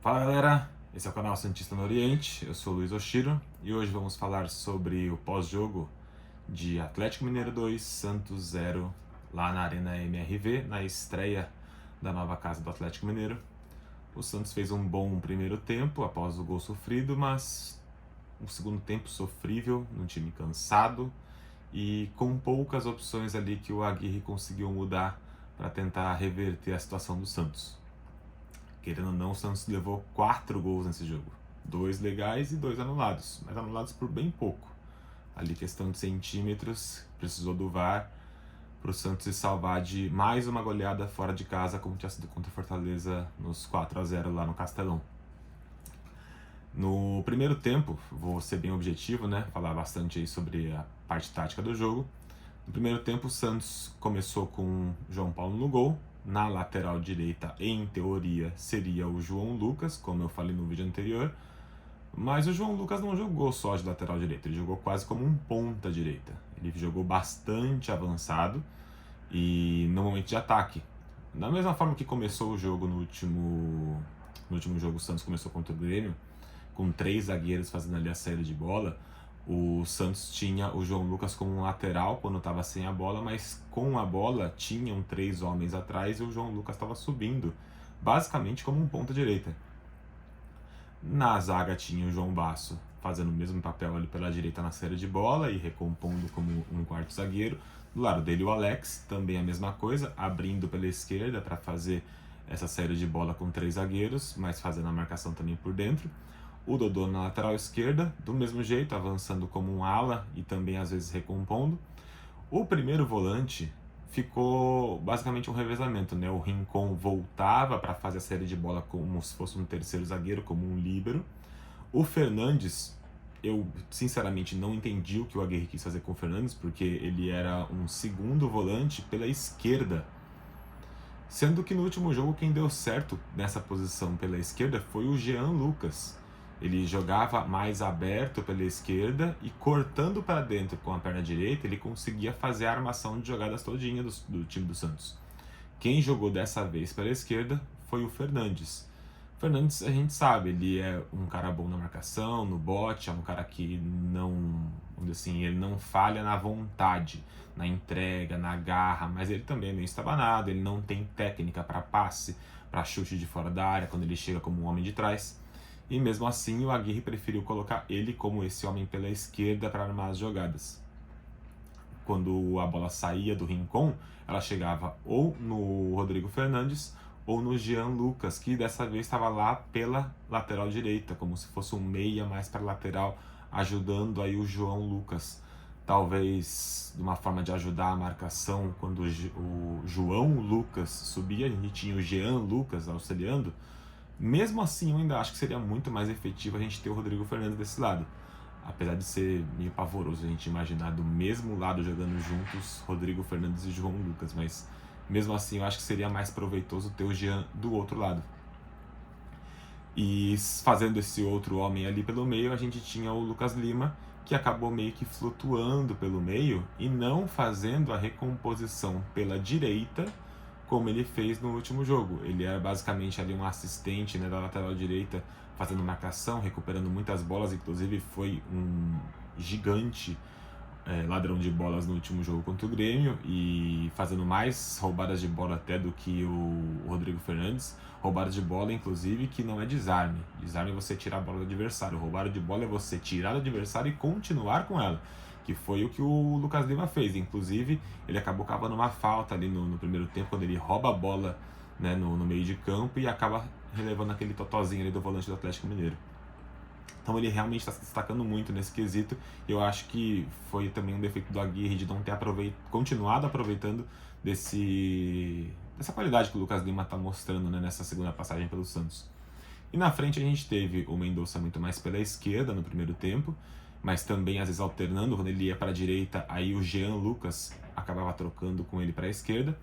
Fala galera, esse é o canal Santista no Oriente, eu sou o Luiz Oshiro e hoje vamos falar sobre o pós-jogo de Atlético Mineiro 2, Santos 0, lá na Arena MRV, na estreia da nova casa do Atlético Mineiro. O Santos fez um bom primeiro tempo após o gol sofrido, mas um segundo tempo sofrível, num time cansado e com poucas opções ali que o Aguirre conseguiu mudar para tentar reverter a situação do Santos. Querendo ou não, o Santos levou 4 gols nesse jogo. 2 legais e 2 anulados, mas anulados por bem pouco. Ali questão de centímetros, precisou do VAR para o Santos se salvar de mais uma goleada fora de casa, como tinha sido contra o Fortaleza nos 4-0 lá no Castelão. No primeiro tempo, vou ser bem objetivo, né? Falar bastante aí sobre a parte tática do jogo. No primeiro tempo, o Santos começou com João Paulo no gol. Na lateral direita, em teoria, seria o João Lucas, como eu falei no vídeo anterior. Mas o João Lucas não jogou só de lateral direita, ele jogou quase como um ponta direita. Ele jogou bastante avançado e no momento de ataque. Da mesma forma que começou o jogo no último jogo, o Santos começou contra o Grêmio, com 3 zagueiros fazendo ali a saída de bola. O Santos tinha o João Lucas como um lateral quando estava sem a bola, mas com a bola tinham 3 homens atrás e o João Lucas estava subindo, basicamente como um ponta-direita. Na zaga tinha o João Basso fazendo o mesmo papel ali pela direita na saída de bola e recompondo como um quarto zagueiro. Do lado dele o Alex, também a mesma coisa, abrindo pela esquerda para fazer essa saída de bola com 3 zagueiros, mas fazendo a marcação também por dentro. O Dodô na lateral esquerda, do mesmo jeito, avançando como um ala e também às vezes recompondo. O primeiro volante ficou basicamente um revezamento, né? O Rincon voltava para fazer a saída de bola como se fosse um terceiro zagueiro, como um líbero. O Fernandes, eu sinceramente não entendi o que o Aguirre quis fazer com o Fernandes, porque ele era um segundo volante pela esquerda. Sendo que no último jogo quem deu certo nessa posição pela esquerda foi o Jean Lucas. Ele jogava mais aberto pela esquerda e cortando para dentro com a perna direita, ele conseguia fazer a armação de jogadas todinha do time do Santos. Quem jogou dessa vez pela esquerda foi o Fernandes. O Fernandes, a gente sabe, ele é um cara bom na marcação, no bote, é um cara que não, vamos dizer assim, ele não falha na vontade, na entrega, na garra, mas ele também é meio estabanado, ele não tem técnica para passe, para chute de fora da área quando ele chega como um homem de trás. E mesmo assim, o Aguirre preferiu colocar ele como esse homem pela esquerda para armar as jogadas. Quando a bola saía do Rincon, ela chegava ou no Rodrigo Fernandes ou no Jean Lucas, que dessa vez estava lá pela lateral direita, como se fosse um meia mais para lateral, ajudando aí o João Lucas. Talvez de uma forma de ajudar a marcação, quando o João Lucas subia, a gente tinha o Jean Lucas auxiliando. Mesmo assim, eu ainda acho que seria muito mais efetivo a gente ter o Rodrigo Fernandes desse lado. Apesar de ser meio pavoroso a gente imaginar do mesmo lado jogando juntos Rodrigo Fernandes e João Lucas, mas mesmo assim eu acho que seria mais proveitoso ter o Jean do outro lado. E fazendo esse outro homem ali pelo meio, a gente tinha o Lucas Lima, que acabou meio que flutuando pelo meio e não fazendo a recomposição pela direita como ele fez no último jogo. Ele era basicamente ali um assistente, né, da lateral direita, fazendo marcação, recuperando muitas bolas, inclusive foi um gigante ladrão de bolas no último jogo contra o Grêmio e fazendo mais roubadas de bola até do que o Rodrigo Fernandes. Roubadas de bola, inclusive, que não é desarme. Desarme é você tirar a bola do adversário. Roubada de bola é você tirar do adversário e continuar com ela, que foi o que o Lucas Lima fez. Inclusive, ele acabou cavando uma falta ali no primeiro tempo, quando ele rouba a bola, né, no meio de campo e acaba relevando aquele totozinho ali do volante do Atlético Mineiro. Então ele realmente está se destacando muito nesse quesito. E eu acho que foi também um defeito do Aguirre de não ter continuado aproveitando dessa qualidade que o Lucas Lima está mostrando, né, nessa segunda passagem pelo Santos. E na frente a gente teve o Mendonça muito mais pela esquerda no primeiro tempo, mas também às vezes alternando. Quando ele ia para a direita, aí o Jean Lucas acabava trocando com ele para a esquerda.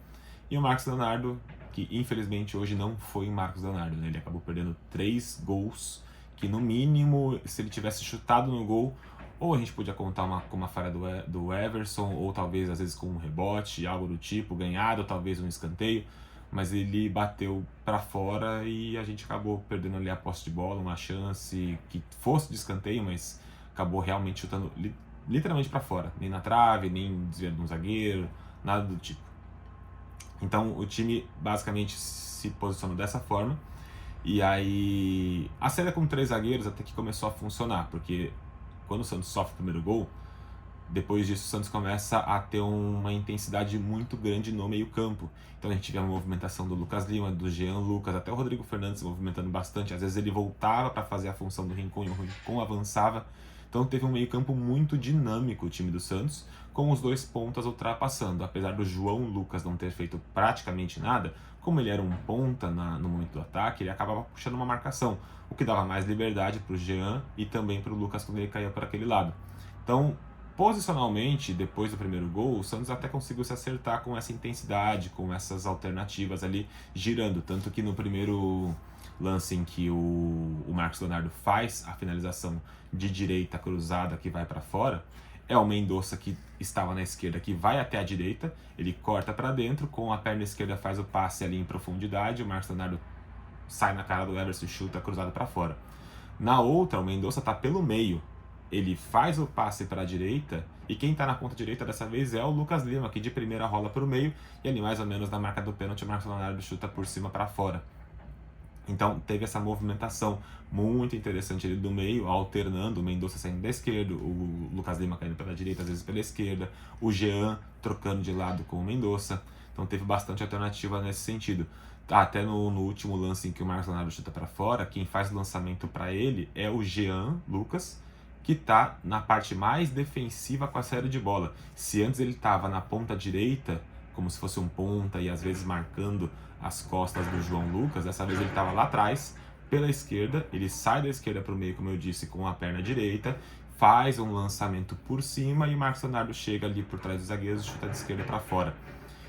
E o Marcos Leonardo, que infelizmente hoje não foi Marcos Leonardo, né? Ele acabou perdendo 3 gols, que no mínimo, se ele tivesse chutado no gol, ou a gente podia contar com uma falha do Everson, ou talvez às vezes com um rebote, algo do tipo, ganhado, talvez um escanteio. mas ele bateu para fora e a gente acabou perdendo ali a posse de bola, uma chance que fosse de escanteio, mas acabou realmente chutando literalmente para fora, nem na trave, nem desviando um zagueiro, nada do tipo. Então o time basicamente se posicionou dessa forma, e aí a saída com 3 zagueiros até que começou a funcionar, porque quando o Santos sofre o primeiro gol, depois disso o Santos começa a ter uma intensidade muito grande no meio campo. Então a gente vê a movimentação do Lucas Lima, do Jean Lucas, até o Rodrigo Fernandes movimentando bastante. Às vezes ele voltava para fazer a função do Rincon e o Rincon avançava. Então teve um meio campo muito dinâmico o time do Santos, com os 2 pontas ultrapassando. Apesar do João Lucas não ter feito praticamente nada, como ele era um ponta no momento do ataque, ele acabava puxando uma marcação, o que dava mais liberdade para o Jean e também para o Lucas quando ele caía por aquele lado. Então, posicionalmente, depois do primeiro gol, o Santos até conseguiu se acertar com essa intensidade, com essas alternativas ali girando. Tanto que no primeiro lance em que o Marcos Leonardo faz a finalização de direita cruzada que vai para fora, é o Mendonça que estava na esquerda, que vai até a direita, ele corta para dentro, com a perna esquerda faz o passe ali em profundidade, o Marcos Leonardo sai na cara do Everson e chuta cruzado para fora. Na outra, o Mendonça está pelo meio, ele faz o passe para a direita, e quem está na ponta direita dessa vez é o Lucas Lima, que de primeira rola para o meio, e ali mais ou menos na marca do pênalti o Marcos Leonardo chuta por cima para fora. Então teve essa movimentação muito interessante ali do meio, alternando, o Mendonça saindo da esquerda, o Lucas Lima caindo pela direita, às vezes pela esquerda, o Jean trocando de lado com o Mendonça. Então teve bastante alternativa nesse sentido. Até no último lance em que o Marcos Leonardo chuta para fora, quem faz o lançamento para ele é o Jean Lucas, que está na parte mais defensiva com a saída de bola. Se antes ele estava na ponta direita, como se fosse um ponta e às vezes marcando as costas do João Lucas, dessa vez ele estava lá atrás, pela esquerda, ele sai da esquerda para o meio, como eu disse, com a perna direita, faz um lançamento por cima e o Marcos Leonardo chega ali por trás dos zagueiros e chuta de esquerda para fora.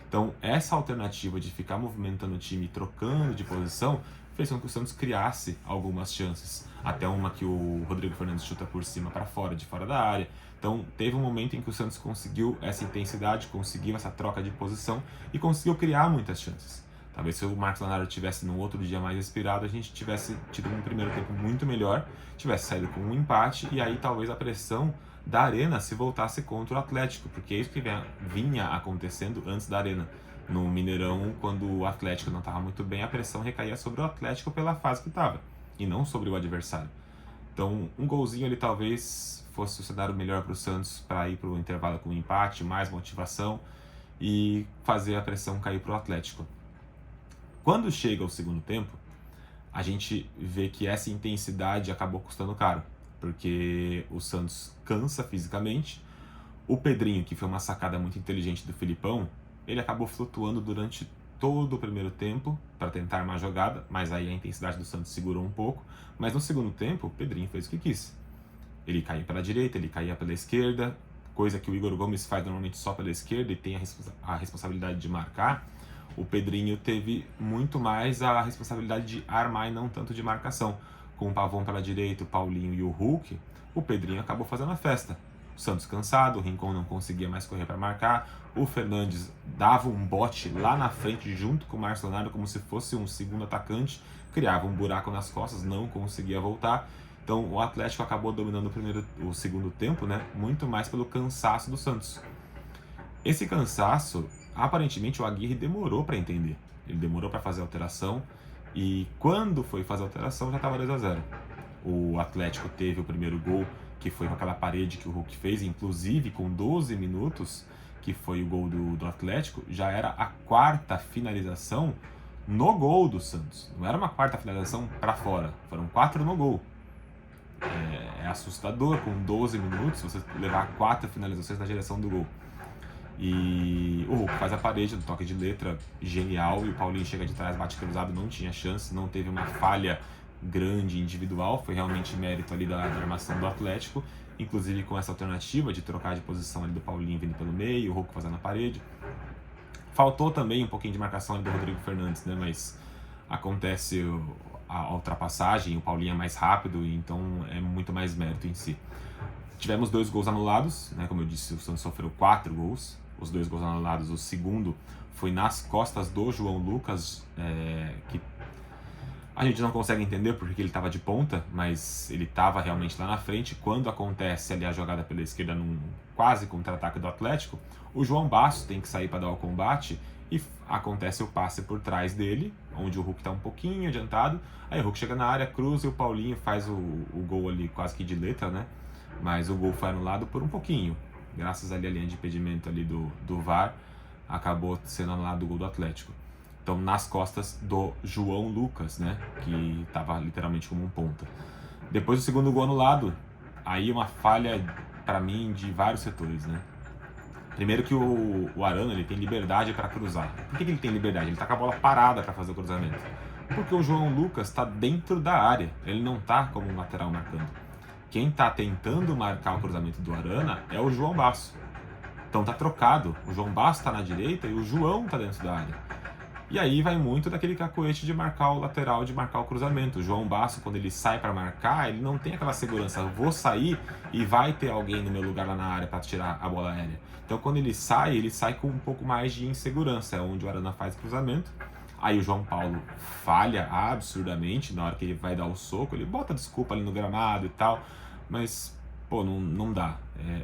Então essa alternativa de ficar movimentando o time, trocando de posição, fez com que o Santos criasse algumas chances. Até uma que o Rodrigo Fernandes chuta por cima para fora, de fora da área. Então teve um momento em que o Santos conseguiu essa intensidade, conseguiu essa troca de posição e conseguiu criar muitas chances. Talvez se o Marcos Leonardo tivesse num outro dia mais inspirado, a gente tivesse tido um primeiro tempo muito melhor, tivesse saído com um empate e aí talvez a pressão da Arena se voltasse contra o Atlético, porque é isso que vinha acontecendo antes da Arena. No Mineirão, quando o Atlético não estava muito bem, a pressão recaía sobre o Atlético pela fase que estava, e não sobre o adversário. Então, um golzinho ali talvez fosse o cenário melhor para o Santos para ir para o intervalo com um empate, mais motivação e fazer a pressão cair para o Atlético. Quando chega o segundo tempo, a gente vê que essa intensidade acabou custando caro, porque o Santos cansa fisicamente. O Pedrinho, que foi uma sacada muito inteligente do Filipão, ele acabou flutuando durante todo o primeiro tempo para tentar uma jogada, mas aí a intensidade do Santos segurou um pouco. Mas no segundo tempo, o Pedrinho fez o que quis. Ele caía pela direita, ele caía pela esquerda, coisa que o Igor Gomes faz normalmente só pela esquerda e tem a responsabilidade de marcar. O Pedrinho teve muito mais a responsabilidade de armar e não tanto de marcação. Com o Pavon pela direita, o Paulinho e o Hulk, o Pedrinho acabou fazendo a festa. O Santos cansado, o Rincon não conseguia mais correr para marcar, o Fernandes dava um bote lá na frente junto com o Marcos Leonardo como se fosse um segundo atacante, criava um buraco nas costas, não conseguia voltar. Então o Atlético acabou dominando o segundo tempo, né, muito mais pelo cansaço do Santos. Esse cansaço, aparentemente o Aguirre demorou para entender, ele demorou para fazer a alteração e quando foi fazer a alteração já estava 2-0. O Atlético teve o primeiro gol, que foi com aquela parede que o Hulk fez, inclusive com 12 minutos, que foi o gol do Atlético, já era a 4ª finalização no gol do Santos. Não era uma 4ª finalização para fora, foram 4 no gol. É assustador, com 12 minutos, você levar 4 finalizações na direção do gol. E o Hulk faz a parede do toque de letra genial, e o Paulinho chega de trás, bate cruzado, não tinha chance, não teve uma falha grande individual, foi realmente mérito ali da armação do Atlético, inclusive com essa alternativa de trocar de posição ali do Paulinho vindo pelo meio, o Hulk fazendo a parede. Faltou também um pouquinho de marcação ali do Rodrigo Fernandes, né? Mas acontece a ultrapassagem, o Paulinho é mais rápido, então é muito mais mérito em si. Tivemos 2 gols anulados, né? Como eu disse, o Santos sofreu 4 gols. os 2 gols anulados. O segundo foi nas costas do João Lucas, que a gente não consegue entender porque ele estava de ponta, mas ele estava realmente lá na frente. Quando acontece ali a jogada pela esquerda num quase contra-ataque do Atlético, o João Basso tem que sair para dar o combate e acontece o passe por trás dele, onde o Hulk está um pouquinho adiantado. Aí o Hulk chega na área, cruza e o Paulinho faz o gol ali quase que de letra, né? Mas o gol foi anulado por um pouquinho. Graças ali à linha de impedimento ali do VAR, acabou sendo anulado o gol do Atlético. Então, nas costas do João Lucas, né? Que estava literalmente como um ponta. Depois do segundo gol anulado, aí uma falha, para mim, de vários setores, né? Primeiro que o Arana, ele tem liberdade para cruzar. Por que ele tem liberdade? Ele tá com a bola parada para fazer o cruzamento. Porque o João Lucas está dentro da área, ele não tá como um lateral marcando. Quem tá tentando marcar o cruzamento do Arana é o João Basso. Então tá trocado, o João Basso tá na direita e o João tá dentro da área. E aí vai muito daquele cacoete de marcar o lateral, de marcar o cruzamento. O João Basso, quando ele sai para marcar, ele não tem aquela segurança. Eu vou sair e vai ter alguém no meu lugar lá na área para tirar a bola aérea. Então quando ele sai com um pouco mais de insegurança. É onde o Arana faz o cruzamento. Aí o João Paulo falha absurdamente na hora que ele vai dar o soco. Ele bota desculpa ali no gramado e tal. Mas, pô, não dá.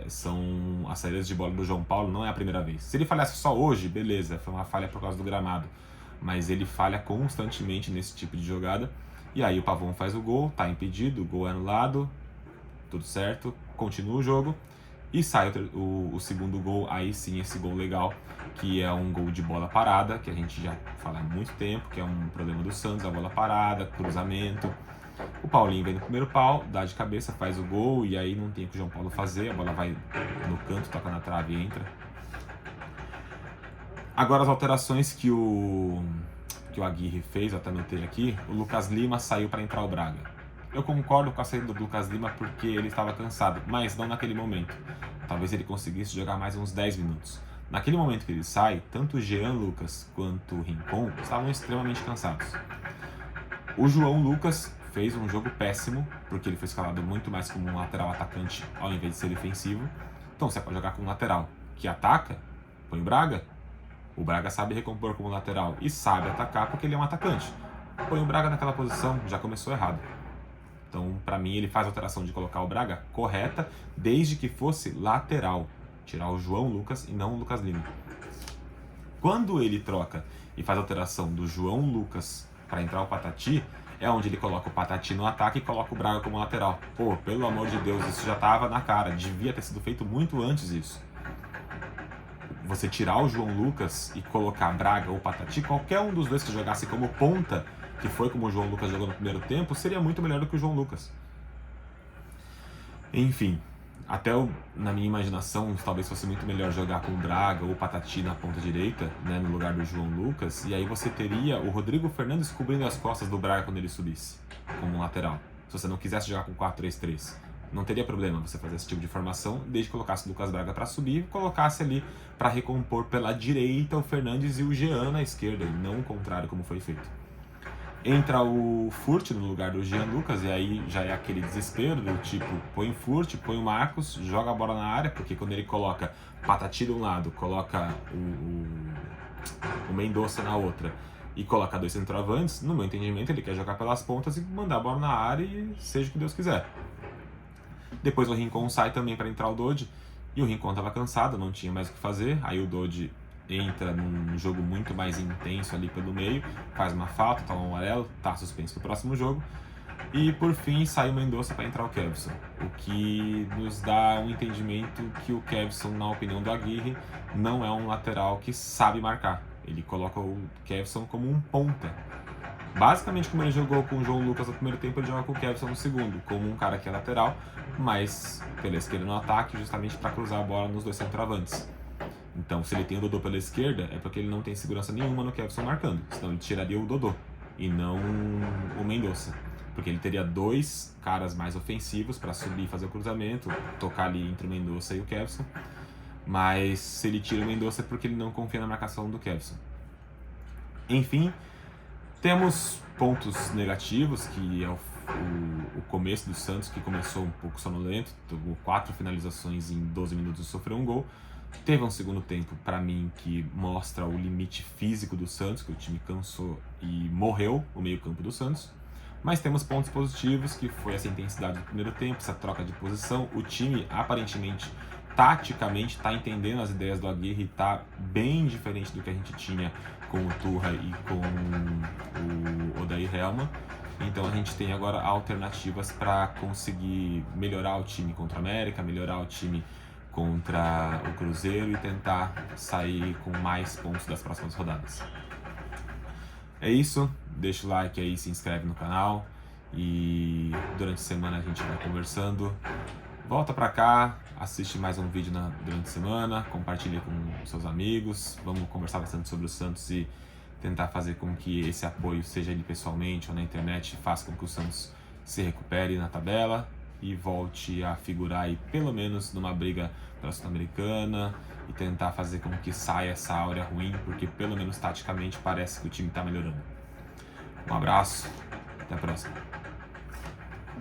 São as saídas de bola do João Paulo, não é a primeira vez. Se ele falhasse só hoje, beleza, foi uma falha por causa do gramado. Mas ele falha constantemente nesse tipo de jogada. E aí o Pavon faz o gol, tá impedido, o gol é anulado, tudo certo, continua o jogo. E sai o segundo gol, aí sim esse gol legal, que é um gol de bola parada, que a gente já fala há muito tempo, que é um problema do Santos, a bola parada, cruzamento. O Paulinho vem no primeiro pau, dá de cabeça, faz o gol, e aí não tem o que o João Paulo fazer, a bola vai no canto, toca na trave e entra. Agora as alterações que o Aguirre fez, eu até anotei aqui, o Lucas Lima saiu para entrar o Braga. Eu concordo com a saída do Lucas Lima porque ele estava cansado, mas não naquele momento. Talvez ele conseguisse jogar mais uns 10 minutos. Naquele momento que ele sai, tanto o Jean Lucas quanto o Rincon estavam extremamente cansados. O João Lucas fez um jogo péssimo, porque ele foi escalado muito mais como um lateral atacante ao invés de ser defensivo. Então você pode jogar com um lateral que ataca, põe o Braga. O Braga sabe recompor como lateral e sabe atacar porque ele é um atacante. Põe o Braga naquela posição, já começou errado. Então, para mim, ele faz a alteração de colocar o Braga correta, desde que fosse lateral. Tirar o João Lucas e não o Lucas Lima. Quando ele troca e faz a alteração do João Lucas para entrar o Patati, é onde ele coloca o Patati no ataque e coloca o Braga como lateral. Pô, pelo amor de Deus, isso já estava na cara. Devia ter sido feito muito antes isso. Você tirar o João Lucas e colocar Braga ou Patati, qualquer um dos dois que jogasse como ponta, que foi como o João Lucas jogou no primeiro tempo, seria muito melhor do que o João Lucas. Enfim, até na minha imaginação, talvez fosse muito melhor jogar com o Braga ou Patati na ponta direita, né, no lugar do João Lucas, e aí você teria o Rodrigo Fernandes cobrindo as costas do Braga quando ele subisse, como um lateral. Se você não quisesse jogar com 4-3-3. Não teria problema você fazer esse tipo de formação, desde que colocasse o Lucas Braga para subir e colocasse ali para recompor pela direita o Fernandes e o Jean na esquerda, e não o contrário como foi feito. Entra o Furt no lugar do Jean Lucas, e aí já é aquele desespero do tipo, põe o Furt, põe o Marcos, joga a bola na área, porque quando ele coloca Patati de um lado, coloca o Mendonça na outra e coloca 2 centroavantes, no meu entendimento ele quer jogar pelas pontas e mandar a bola na área e seja o que Deus quiser. Depois o Rincon sai também para entrar o Dodge, e o Rincon estava cansado, não tinha mais o que fazer, aí o Dodge entra num jogo muito mais intenso ali pelo meio, faz uma falta, toma um amarelo, tá suspenso pro próximo jogo, e por fim sai o Mendonça para entrar o Kevson, o que nos dá um entendimento que o Kevson, na opinião do Aguirre, não é um lateral que sabe marcar, ele coloca o Kevson como um ponta. Basicamente, como ele jogou com o João Lucas no primeiro tempo, ele joga com o Kevson no segundo, como um cara que é lateral, mas pela esquerda no ataque, justamente para cruzar a bola nos 2 centroavantes. Então, se ele tem o Dodô pela esquerda, é porque ele não tem segurança nenhuma no Kevson marcando, senão ele tiraria o Dodô e não o Mendonça, porque ele teria 2 caras mais ofensivos para subir e fazer o cruzamento, tocar ali entre o Mendonça e o Kevson, mas se ele tira o Mendonça é porque ele não confia na marcação do Kevson. Enfim, temos pontos negativos, que é o começo do Santos, que começou um pouco sonolento, tomou 4 finalizações em 12 minutos e sofreu um gol. Teve um segundo tempo, para mim, que mostra o limite físico do Santos, que o time cansou e morreu o meio-campo do Santos. Mas temos pontos positivos, que foi essa intensidade do primeiro tempo, essa troca de posição. O time, aparentemente, taticamente, está entendendo as ideias do Aguirre e está bem diferente do que a gente tinha com o Turra e com o Odair Hellmann. Então a gente tem agora alternativas para conseguir melhorar o time contra o América, melhorar o time contra o Cruzeiro e tentar sair com mais pontos das próximas rodadas. É isso, deixa o like aí, se inscreve no canal e durante a semana a gente vai conversando. Volta pra cá, assiste mais um vídeo durante a semana, compartilha com seus amigos, vamos conversar bastante sobre o Santos e tentar fazer com que esse apoio, seja ele pessoalmente ou na internet, faça com que o Santos se recupere na tabela e volte a figurar aí pelo menos numa briga pela Sul-Americana e tentar fazer com que saia essa áurea ruim, porque pelo menos taticamente parece que o time está melhorando. Um abraço, até a próxima.